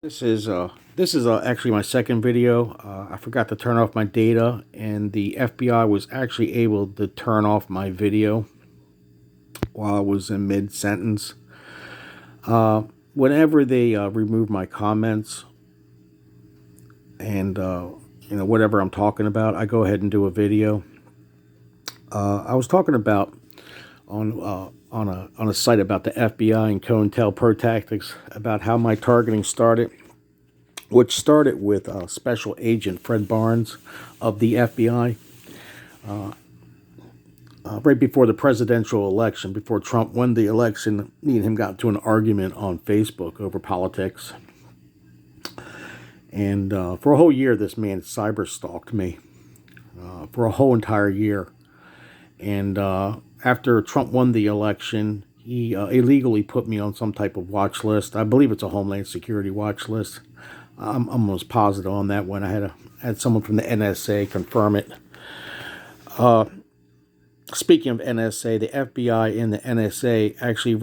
This is actually my second video. I forgot to turn off my data, and the FBI was actually able to turn off my video while I was in mid-sentence. Whenever they remove my comments and whatever I'm talking about, I go ahead and do a video. I was talking about on a site about the FBI and COINTELPRO tactics, about how my targeting started, which started with Special Agent Fred Barnes of the FBI. Right before the presidential election, before Trump won the election, me and him got into an argument on Facebook over politics. And for a whole year, this man cyber stalked me for a whole entire year. And after Trump won the election, he illegally put me on some type of watch list. I believe it's a Homeland Security watch list. I'm almost positive on that one. I had someone from the NSA confirm it. Speaking of NSA, the FBI and the NSA actually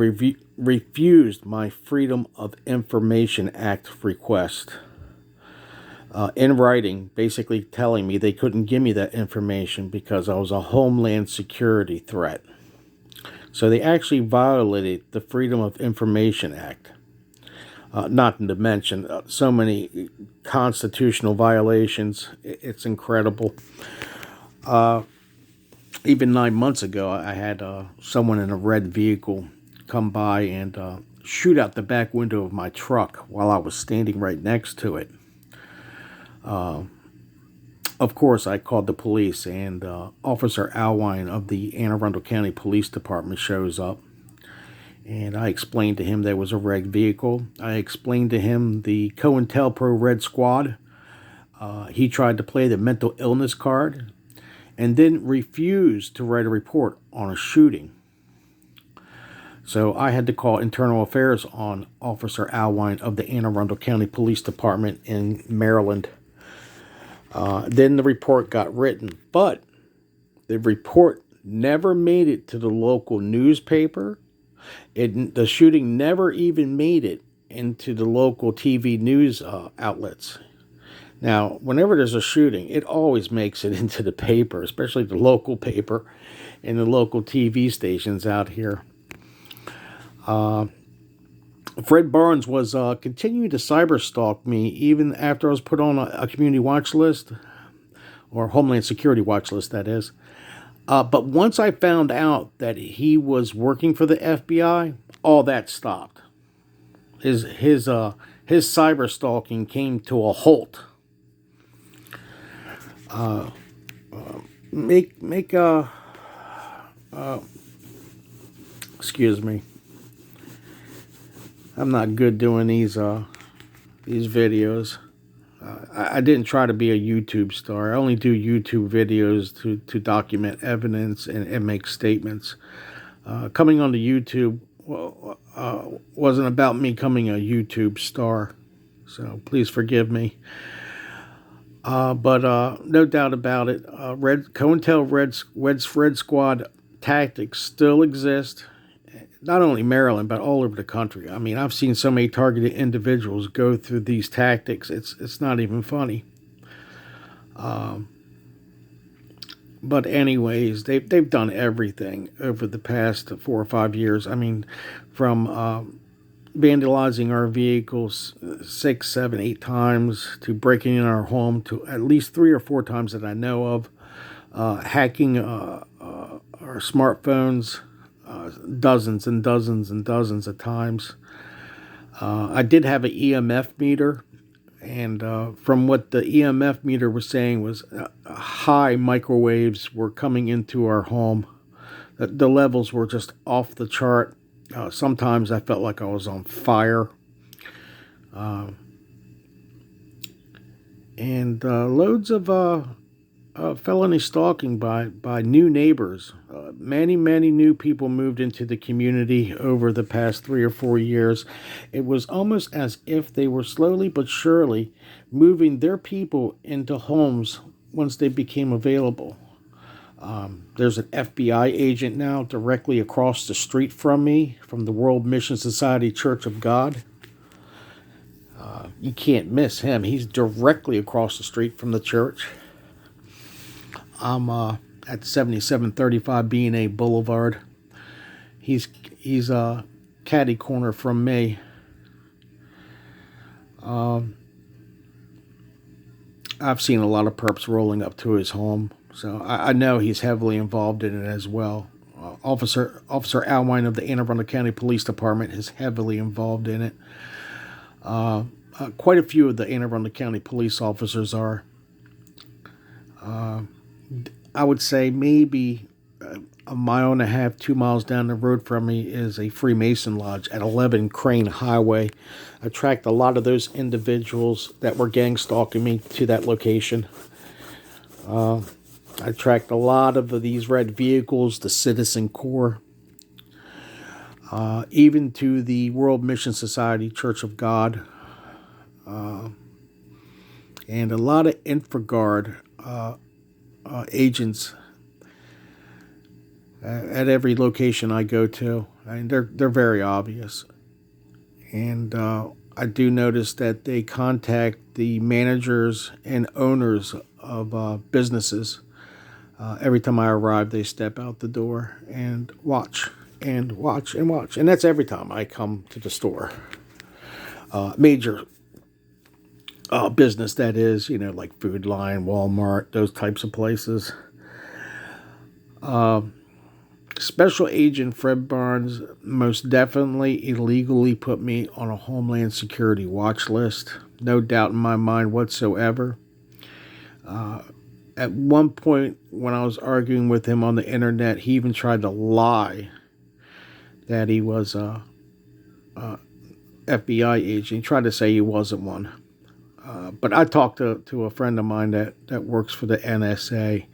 refused my Freedom of Information Act request in writing, basically telling me they couldn't give me that information because I was a Homeland Security threat. So they actually violated the Freedom of Information Act. Not to mention so many constitutional violations. It's incredible. Even 9 months ago, I had someone in a red vehicle come by and shoot out the back window of my truck while I was standing right next to it. Of course, I called the police, and Officer Alwine of the Anne Arundel County Police Department shows up. And I explained to him there was a red vehicle. I explained to him the COINTELPRO Red Squad. He tried to play the mental illness card and then refused to write a report on a shooting. So I had to call Internal Affairs on Officer Alwine of the Anne Arundel County Police Department in Maryland. Then the report got written, but the report never made it to the local newspaper. The shooting never even made it into the local TV news outlets. Now, whenever there's a shooting, it always makes it into the paper, especially the local paper and the local TV stations out here. Fred Barnes was continuing to cyber stalk me even after I was put on a community watch list, or Homeland Security watch list, that is. But once I found out that he was working for the FBI, all that stopped. His cyber stalking came to a halt. Excuse me. I'm not good doing these videos. I didn't try to be a YouTube star. I only do YouTube videos to document evidence and make statements. Coming onto YouTube wasn't about me becoming a YouTube star, so please forgive me. But no doubt about it, Red Squad tactics still exist. Not only Maryland, but all over the country. I mean, I've seen so many targeted individuals go through these tactics. It's not even funny. But anyways, they've done everything over the past 4 or 5 years. I mean, from vandalizing our vehicles 6, 7, 8 times, to breaking in our home, to at least 3 or 4 times that I know of, hacking our smartphones. Dozens and dozens and dozens of times. I did have an EMF meter, and from what the EMF meter was saying was high microwaves were coming into our home. The levels were just off the chart. Sometimes I felt like I was on fire. And loads of felony stalking by new neighbors. Many new people moved into the community over the past 3 or 4 years. It was almost as if they were slowly but surely moving their people into homes once they became available. There's an FBI agent now directly across the street from me, from the World Mission Society Church of God. You can't miss him. He's directly across the street from the church. I'm at 7735 B&A Boulevard. He's a caddy corner from me. I've seen a lot of perps rolling up to his home, so I know he's heavily involved in it as well. Officer Alwine of the Anne Arundel County Police Department is heavily involved in it. Quite a few of the Anne Arundel County police officers are. I would say maybe a mile and a half, 2 miles down the road from me is a Freemason Lodge at 11 Crane Highway. I tracked a lot of those individuals that were gang stalking me to that location. I tracked a lot of these red vehicles, the Citizen Corps, even to the World Mission Society Church of God, and a lot of InfraGard agents at every location I go to. I mean, they're very obvious, and I do notice that they contact the managers and owners of businesses. Every time I arrive, they step out the door and watch and watch and watch, and that's every time I come to the store. Major business, that is, like Food Line, Walmart, those types of places. Special Agent Fred Barnes most definitely illegally put me on a Homeland Security watch list. No doubt in my mind whatsoever. At one point when I was arguing with him on the internet, he even tried to lie that he was a FBI agent. He tried to say he wasn't one. But I talked to a friend of mine that works for the NSA.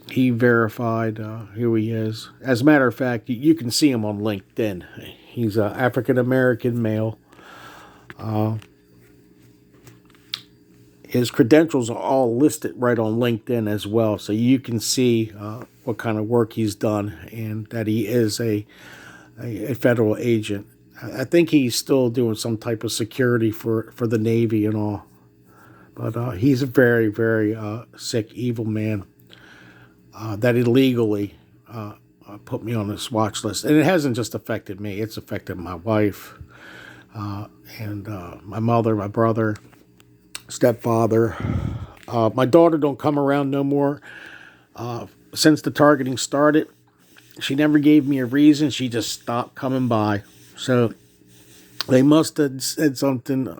He verified who he is. As a matter of fact, you can see him on LinkedIn. He's an African-American male. His credentials are all listed right on LinkedIn as well, so you can see what kind of work he's done and that he is a federal agent. I think he's still doing some type of security for the Navy and all. But he's a very, very sick, evil man that illegally put me on this watch list. And it hasn't just affected me. It's affected my wife and my mother, my brother, stepfather. My daughter don't come around no more. Since the targeting started, she never gave me a reason. She just stopped coming by. So they must have said something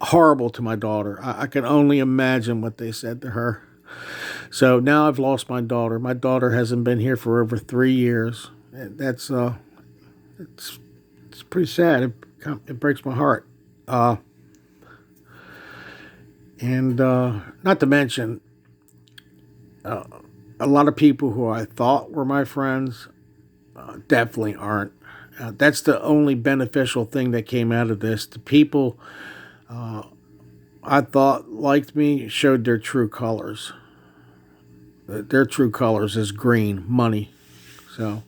horrible to my daughter. I can only imagine what they said to her. So now I've lost my daughter. My daughter hasn't been here for over 3 years. That's it's pretty sad. It breaks my heart. And not to mention, a lot of people who I thought were my friends definitely aren't. That's the only beneficial thing that came out of this. The people I thought liked me showed their true colors. Their true colors is green, money. So,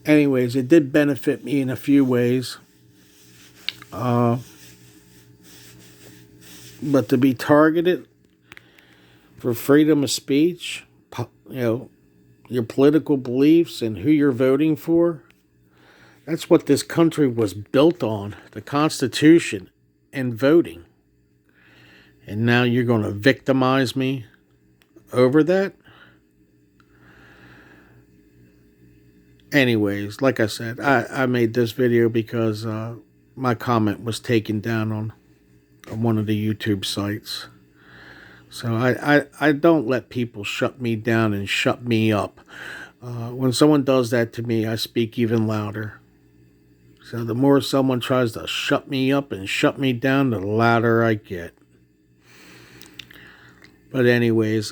anyways, it did benefit me in a few ways. But to be targeted for freedom of speech, your political beliefs and who you're voting for, that's what this country was built on, the Constitution and voting. And now you're going to victimize me over that? Anyways, like I said, I made this video because my comment was taken down on one of the YouTube sites. So I don't let people shut me down and shut me up. When someone does that to me, I speak even louder. So the more someone tries to shut me up and shut me down, the louder I get. But anyways,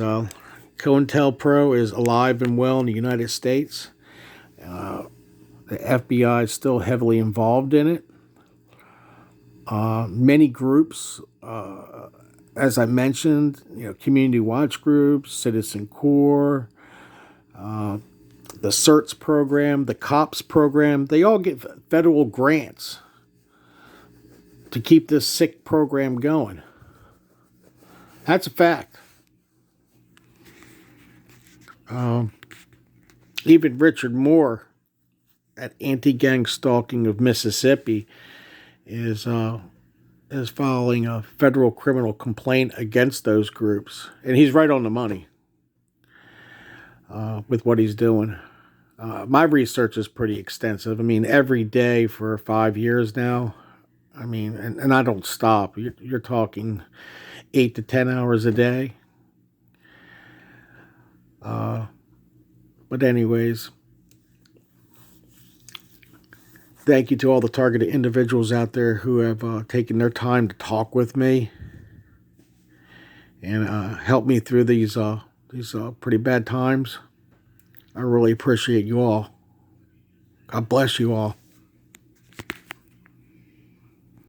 COINTELPRO is alive and well in the United States. The FBI is still heavily involved in it. Many groups, as I mentioned, community watch groups, Citizen Corps, the CERTS program, the COPS program, they all get federal grants to keep this sick program going. That's a fact. Even Richard Moore at Anti-Gang Stalking of Mississippi is filing a federal criminal complaint against those groups, and he's right on the money with what he's doing. My research is pretty extensive. I mean, every day for 5 years now. I mean, and I don't stop. You're talking 8 to 10 hours a day. But anyways, thank you to all the targeted individuals out there who have taken their time to talk with me and help me through these pretty bad times. I really appreciate you all. God bless you all.